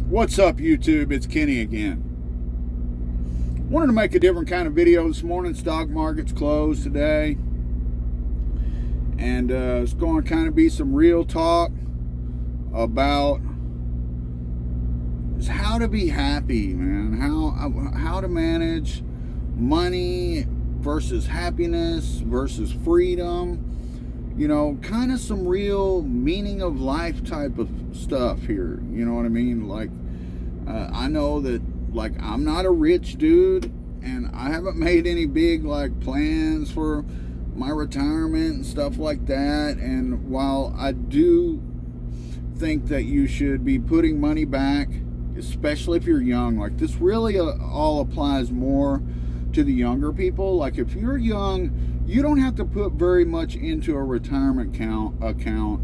What's up, YouTube? It's Kenny again. Wanted to make a different kind of video this morning. Stock market's closed today, and it's going to kind of be some real talk about how to be happy, man. How to manage money versus happiness versus freedom. You know, kind of some real meaning of life type of stuff here. You know what I mean? Like, I know that, like, I'm not a rich dude, and I haven't made any big, like, plans for my retirement and stuff like that. And while I do think that you should be putting money back, especially if you're young, like, this really all applies more to the younger people. Like, if you're young, you don't have to put very much into a retirement account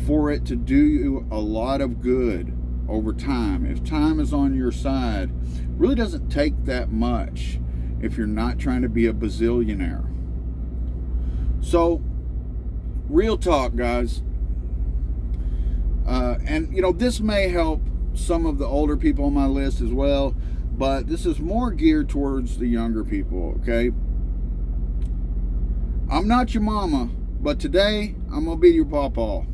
for it to do you a lot of good over time. If time is on your side, it really doesn't take that much if you're not trying to be a bazillionaire. So, real talk, guys. And, you know, this may help some of the older people on my list as well, but this is more geared towards the younger people, okay? I'm not your mama, but today I'm going to be your pawpaw.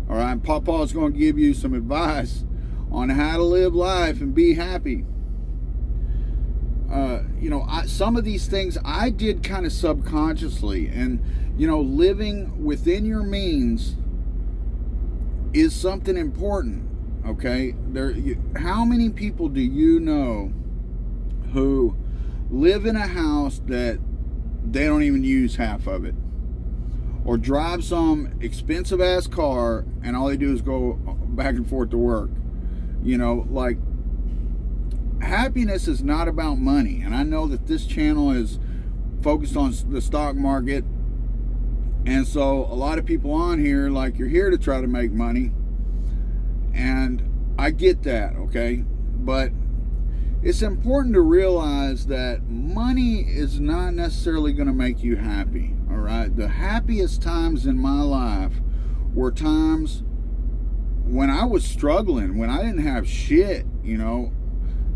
All right, Pawpaw is going to give you some advice on how to live life and be happy. You know, some of these things I did kind of subconsciously, and, you know, living within your means is something important, okay? How many people do you know who live in a house that they don't even use half of it, or drive some expensive ass car and all they do is go back and forth to work? You know, like, happiness is not about money. And I know that this channel is focused on the stock market, and so a lot of people on here, like, you're here to try to make money, and I get that, okay? But it's important to realize that money is not necessarily going to make you happy, all right? The happiest times in my life were times when I was struggling, when I didn't have shit, you know?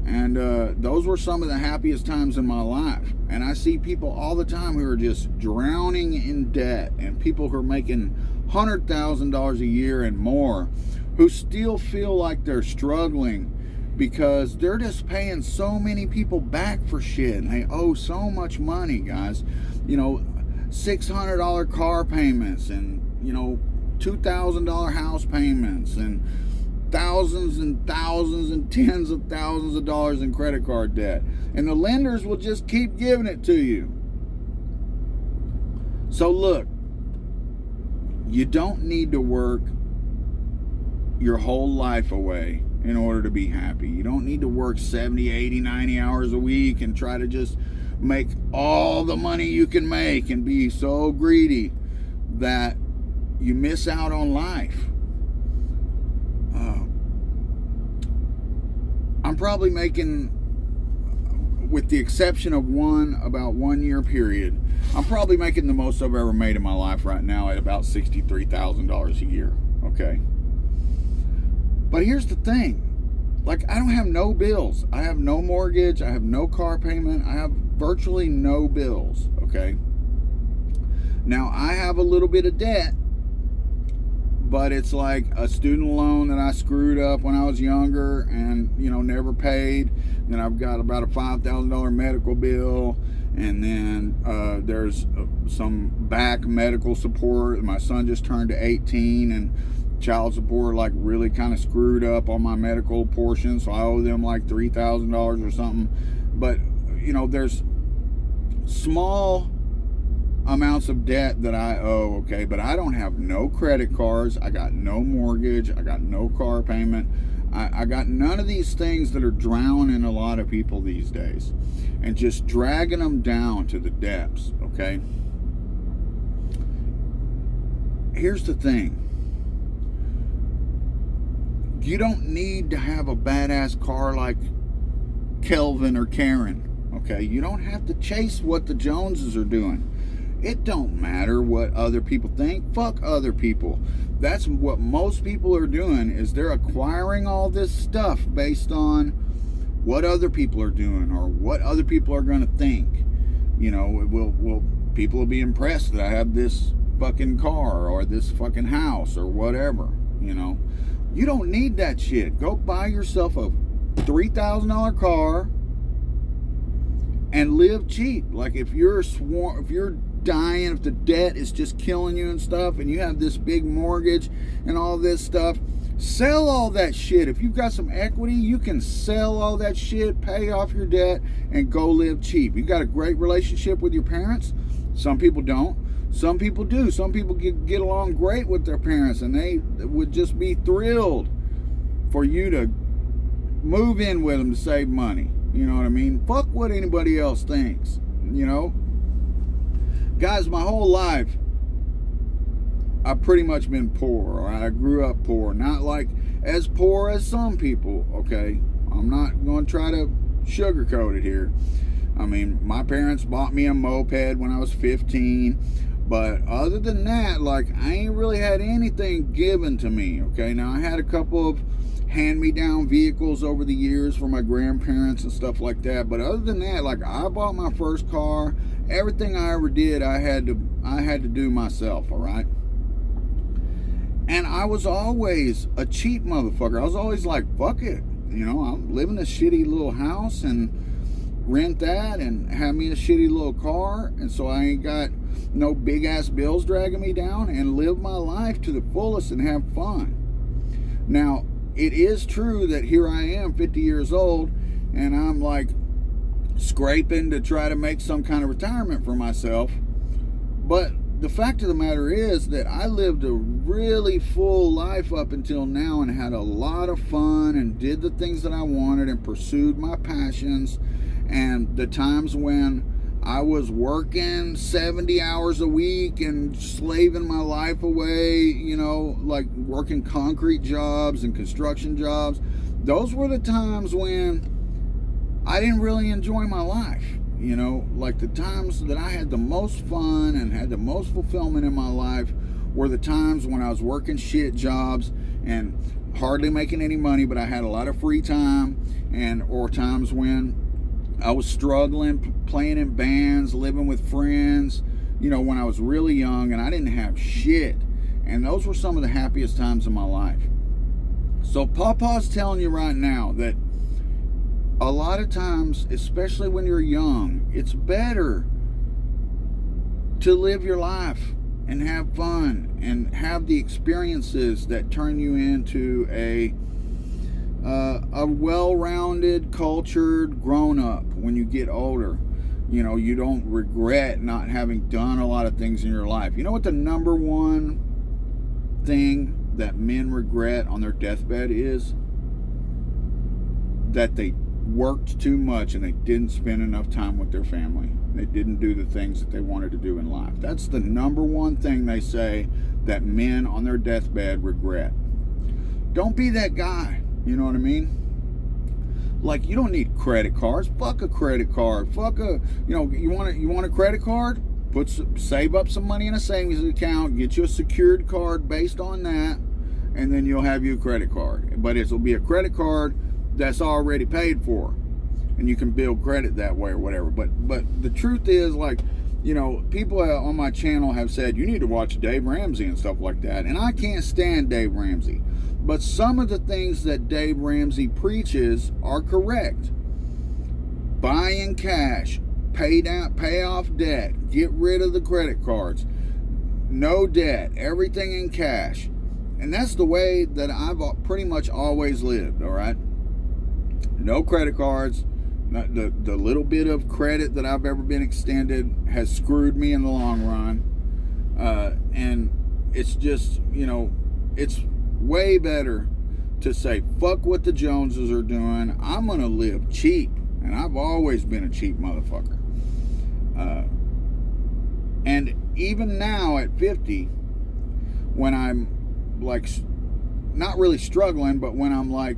And those were some of the happiest times in my life. And I see people all the time who are just drowning in debt, and people who are making $100,000 a year and more who still feel like they're struggling because they're just paying so many people back for shit, and they owe so much money, guys. You know, $600 car payments, and, you know, $2,000 house payments, and thousands and thousands and tens of thousands of dollars in credit card debt. And the lenders will just keep giving it to you. So look, you don't need to work your whole life away in order to be happy. You don't need to work 70, 80, 90 hours a week and try to just make all the money you can make and be so greedy that you miss out on life. I'm probably making, with the exception of about 1 year period, I'm probably making the most I've ever made in my life right now at about $63,000 a year, okay? But here's the thing, like, I don't have no bills. I have no mortgage. I have no car payment. I have virtually no bills, okay? Now, I have a little bit of debt, but it's like a student loan that I screwed up when I was younger and, you know, never paid. Then I've got about a $5,000 medical bill, and then there's some back medical support. My son just turned 18, and child support, like, really kind of screwed up on my medical portion, so I owe them like $3,000 or something. But, you know, there's small amounts of debt that I owe, okay? But I don't have no credit cards. I got no mortgage. I got no car payment. I got none of these things that are drowning a lot of people these days and just dragging them down to the depths, okay? Here's the thing. You don't need to have a badass car like Kelvin or Karen, okay? You don't have to chase what the Joneses are doing. It don't matter what other people think. Fuck other people. That's what most people are doing, is they're acquiring all this stuff based on what other people are doing or what other people are going to think. You know, people will be impressed that I have this fucking car or this fucking house or whatever. You know, you don't need that shit. Go buy yourself a $3,000 car and live cheap. Like if you're dying, if the debt is just killing you and stuff, and you have this big mortgage and all this stuff, sell all that shit. If you've got some equity, you can sell all that shit, pay off your debt, and go live cheap. You got a great relationship with your parents. Some people don't. Some people do. Some people get along great with their parents, and they would just be thrilled for you to move in with them to save money. You know what I mean? Fuck what anybody else thinks, you know? Guys, my whole life, I've pretty much been poor. Or I grew up poor. Not like as poor as some people, okay? I'm not going to try to sugarcoat it here. I mean, my parents bought me a moped when I was 15. But other than that, like, I ain't really had anything given to me, okay? Now, I had a couple of hand-me-down vehicles over the years for my grandparents and stuff like that. But other than that, like, I bought my first car. Everything I ever did, I had to do myself, all right? And I was always a cheap motherfucker. I was always like, fuck it. You know, I'm living in a shitty little house and rent that and have me a shitty little car. And so I ain't got no big ass bills dragging me down, and live my life to the fullest and have fun. Now, it is true that here I am 50 years old and I'm like scraping to try to make some kind of retirement for myself. But the fact of the matter is that I lived a really full life up until now and had a lot of fun and did the things that I wanted and pursued my passions. And the times when I was working 70 hours a week and slaving my life away, you know, like working concrete jobs and construction jobs, those were the times when I didn't really enjoy my life. You know, like the times that I had the most fun and had the most fulfillment in my life were the times when I was working shit jobs and hardly making any money, but I had a lot of free time, or times when I was struggling, playing in bands, living with friends, you know, when I was really young and I didn't have shit. And those were some of the happiest times of my life. So Paw-Paw's telling you right now that a lot of times, especially when you're young, it's better to live your life and have fun and have the experiences that turn you into a well-rounded, cultured grown-up when you get older. You know, you don't regret not having done a lot of things in your life. You know what the number one thing that men regret on their deathbed is? That they worked too much and they didn't spend enough time with their family. They didn't do the things that they wanted to do in life. That's the number one thing they say that men on their deathbed regret. Don't be that guy. You know what I mean? Like, you don't need credit cards. Fuck a credit card. Fuck a, you know, you want a credit card? Save up some money in a savings account, get you a secured card based on that, and then you'll have you a credit card. But it'll be a credit card that's already paid for, and you can build credit that way or whatever. But the truth is, like, you know, people on my channel have said you need to watch Dave Ramsey and stuff like that, and I can't stand Dave Ramsey. But some of the things that Dave Ramsey preaches are correct. Buy in cash, pay off debt, get rid of the credit cards, no debt, everything in cash. And that's the way that I've pretty much always lived, all right? No credit cards. The little bit of credit that I've ever been extended has screwed me in the long run. And it's just, you know, it's way better to say, fuck what the Joneses are doing. I'm going to live cheap. And I've always been a cheap motherfucker. And even now at 50, when I'm like, not really struggling, but when I'm like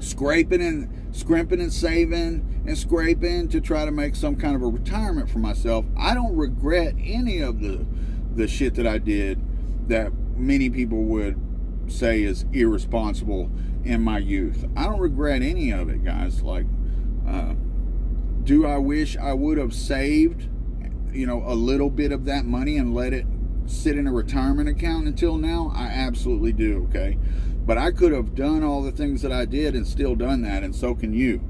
scraping and scrimping and saving and scraping to try to make some kind of a retirement for myself. I don't regret any of the shit that I did that many people would say is irresponsible in my youth. I don't regret any of it, guys. Like, do I wish I would have saved, a little bit of that money and let it sit in a retirement account until now? I absolutely do, okay? But I could have done all the things that I did and still done that, and so can you.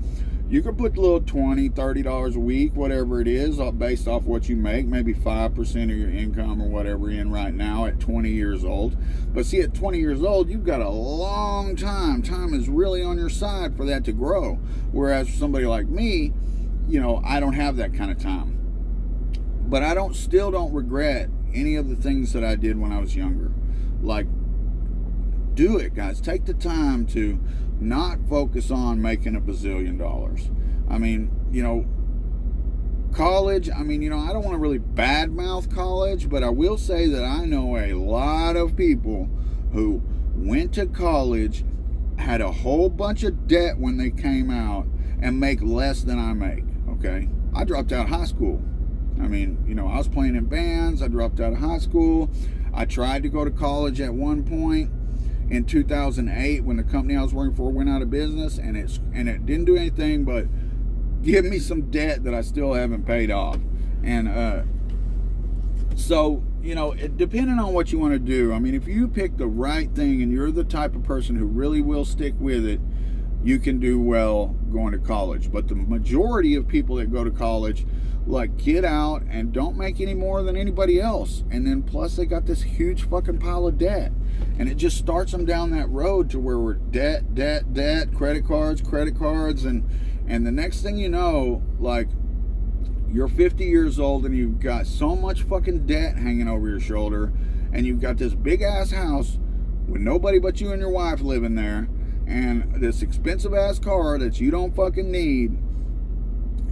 You could put a little $20, $30 a week, whatever it is, based off what you make, maybe 5% of your income or whatever in right now at 20 years old. But see, at 20 years old, you've got a long time. Time is really on your side for that to grow. Whereas for somebody like me, I don't have that kind of time. But I still don't regret any of the things that I did when I was younger. Like, do it, guys. Take the time to not focus on making $1 bazillion. I mean, college, I don't want to really badmouth college, but I will say that I know a lot of people who went to college, had a whole bunch of debt when they came out, and make less than I make, okay? I dropped out of high school. I was playing in bands. I dropped out of high school. I tried to go to college at one point in 2008 when the company I was working for went out of business, and it didn't do anything but give me some debt that I still haven't paid off. And so, depending on what you want to do, if you pick the right thing and you're the type of person who really will stick with it, you can do well going to college. But the majority of people that go to college, get out and don't make any more than anybody else. And then plus they got this huge fucking pile of debt. And it just starts them down that road to where we're debt, credit cards. And the next thing you know, you're 50 years old and you've got so much fucking debt hanging over your shoulder. And you've got this big ass house with nobody but you and your wife living there. And this expensive ass car that you don't fucking need.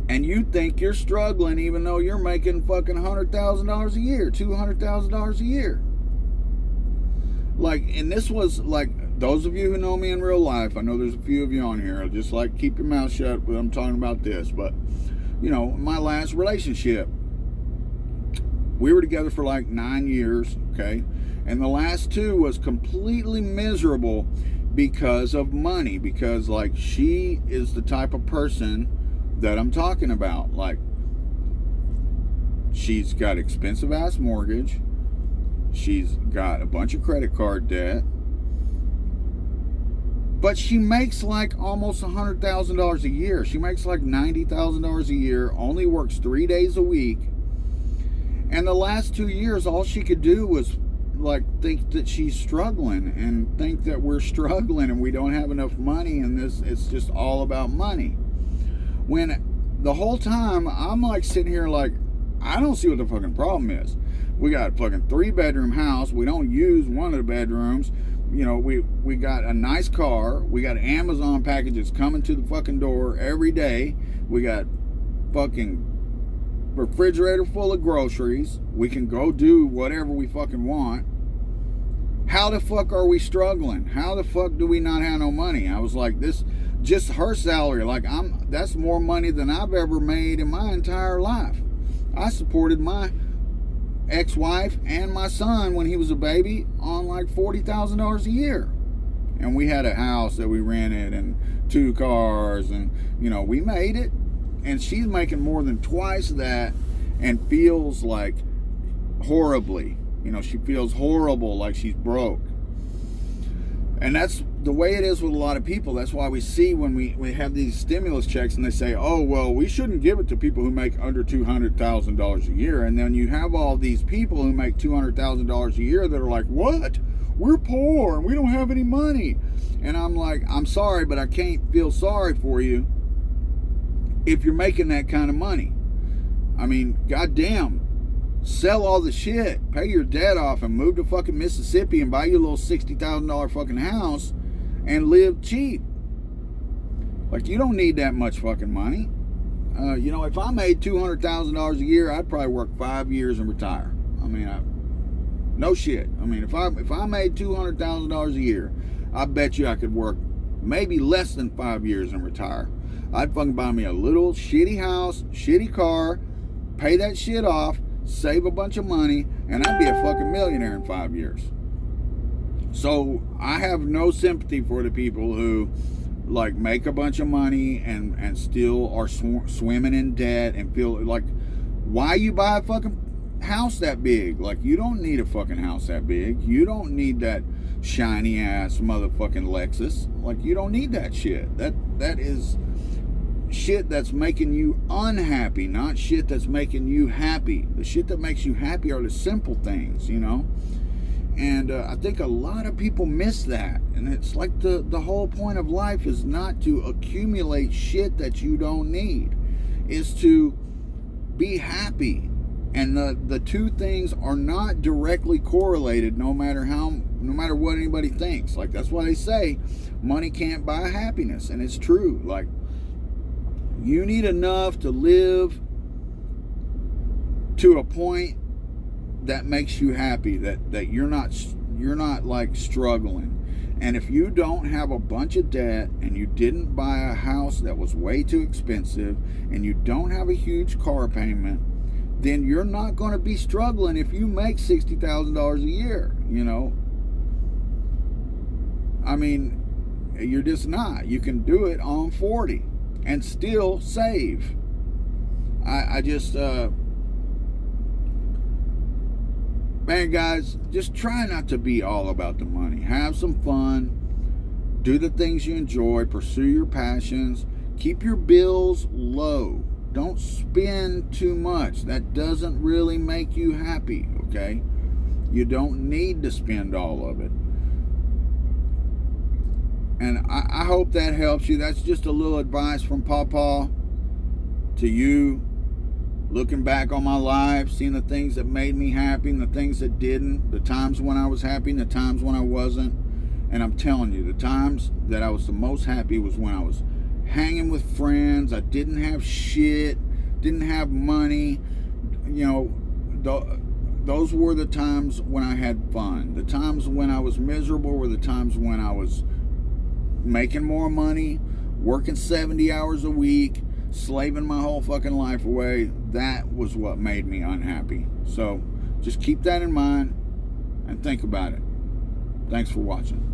And you think you're struggling even though you're making fucking $100,000 a year, $200,000 a year. And this was those of you who know me in real life, I know there's a few of you on here, just keep your mouth shut when I'm talking about this. But, my last relationship, we were together for 9 years, okay? And the last 2 was completely miserable because of money. Because, she is the type of person that I'm talking about. She's got expensive ass mortgage. She's got a bunch of credit card debt. But she makes almost $100,000 a year. She makes $90,000 a year, only works 3 days a week. And the last 2 years, all she could do was think that she's struggling and think that we're struggling and we don't have enough money and it's just all about money. When the whole time I'm sitting here I don't see what the fucking problem is. We got a fucking 3-bedroom house. We don't use one of the bedrooms. We got a nice car. We got Amazon packages coming to the fucking door every day. We got fucking refrigerator full of groceries. We can go do whatever we fucking want. How the fuck are we struggling? How the fuck do we not have no money? I was this, just her salary, that's more money than I've ever made in my entire life. I supported my ex-wife and my son when he was a baby on $40,000 a year. And we had a house that we rented and 2 cars and, we made it. And she's making more than twice that and feels horribly. She feels horrible, she's broke. And that's the way it is with a lot of people. That's why we see when we have these stimulus checks and they say, oh, well, we shouldn't give it to people who make under $200,000 a year. And then you have all these people who make $200,000 a year that are what? We're poor and we don't have any money. And I'm I'm sorry, but I can't feel sorry for you if you're making that kind of money. Goddamn. Sell all the shit, pay your debt off, and move to fucking Mississippi and buy you a little $60,000 fucking house and live cheap. You don't need that much fucking money. If I made $200,000 a year, I'd probably work 5 years and retire. No shit. If I made $200,000 a year, I bet you I could work maybe less than 5 years and retire. I'd fucking buy me a little shitty house, shitty car, pay that shit off, save a bunch of money, and I'd be a fucking millionaire in 5 years. So I have no sympathy for the people who like make a bunch of money and still are swimming in debt and feel like, why you buy a fucking house that big? Like, you don't need a fucking house that big. You don't need that shiny ass motherfucking Lexus. Like, you don't need that shit. That is shit that's making you unhappy, not shit that's making you happy. The shit that makes you happy are the simple things, you know. And I think a lot of people miss that. And it's like the whole point of life is not to accumulate shit that you don't need. Is to be happy. And the two things are not directly correlated no matter what anybody thinks. Like, that's why they say money can't buy happiness. And it's true. Like, you need enough to live to a point that makes you happy, that you're not like struggling. And if you don't have a bunch of debt and you didn't buy a house that was way too expensive and you don't have a huge car payment, then you're not going to be struggling if you make $60,000 a year, you know. I mean, you're just not. You can do it on 40 and still save. I just man, guys, just try not to be all about the money. Have some fun. Do the things you enjoy. Pursue your passions. Keep your bills low. Don't spend too much. That doesn't really make you happy, okay? You don't need to spend all of it. And I hope that helps you. That's just a little advice from Paw-Paw to you. Looking back on my life, seeing the things that made me happy and the things that didn't, the times when I was happy and the times when I wasn't. And I'm telling you, the times that I was the most happy was when I was hanging with friends. I didn't have shit, didn't have money. You know, those were the times when I had fun. The times when I was miserable were the times when I was making more money, working 70 hours a week, slaving my whole fucking life away. That was what made me unhappy. So just keep that in mind and think about it. Thanks for watching.